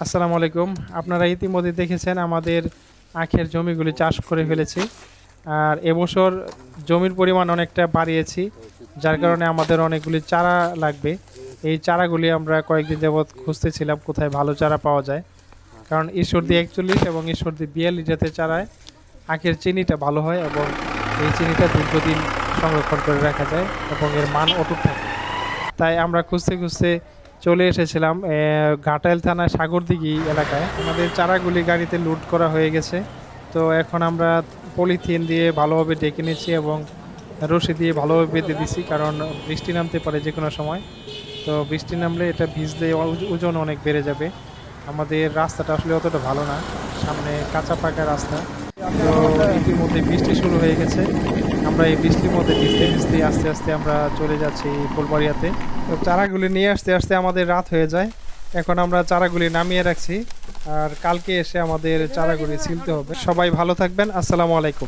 আসসালামু আলাইকুম। আপনারা ইতিমধ্যে দেখেছেন আমাদের আখের জমিগুলি চাষ করে ফেলেছি। আর এবছর জমির পরিমাণ অনেকটা বাড়িয়েছি, যার কারণে আমাদের অনেকগুলি চারা লাগবে। এই চারাগুলি আমরা কয়েকদিন যাবৎ খুঁজতেছিলাম কোথায় ভালো চারা পাওয়া যায়। কারণ ঈশ্বরদী 41 এবং ঈশ্বরদী 42 জাতের চারায় আখের চিনিটা ভালো হয় এবং এই চিনিটা দীর্ঘদিন সংরক্ষণ করে রাখা যায় এবং এর মান অটুট থাকে। তাই আমরা খুঁজতে খুঁজতে চলে এসেছিলাম ঘাটাইল থানা সাগরদিঘি এলাকায়। আমাদের চারাগুলি গাড়িতে লোড করা হয়ে গেছে। তো এখন আমরা পলিথিন দিয়ে ভালোভাবে ডেকে নিচ্ছি এবং রশি দিয়ে ভালোভাবে বেঁধে দিচ্ছি, কারণ বৃষ্টি নামতে পারে যে কোনো সময়। তো বৃষ্টি নামলে এটা ভিজলে ওজন অনেক বেড়ে যাবে। আমাদের রাস্তাটা আসলে অতটা ভালো না, সামনে কাঁচা পাকা রাস্তা। তো ইতিমধ্যে বৃষ্টি শুরু হয়ে গেছে। আমরা এই বৃষ্টির মধ্যে ভিজতে ভিজতে আস্তে আস্তে আমরা চলে যাচ্ছি ফুলবাড়িয়াতে। তো চারাগুলি নিয়ে আসতে আসতে আমাদের রাত হয়ে যায়। এখন আমরা চারাগুলি নামিয়ে রাখছি, আর কালকে এসে আমাদের চারাগুলি ছিলতে হবে। সবাই ভালো থাকবেন। আসসালামু আলাইকুম।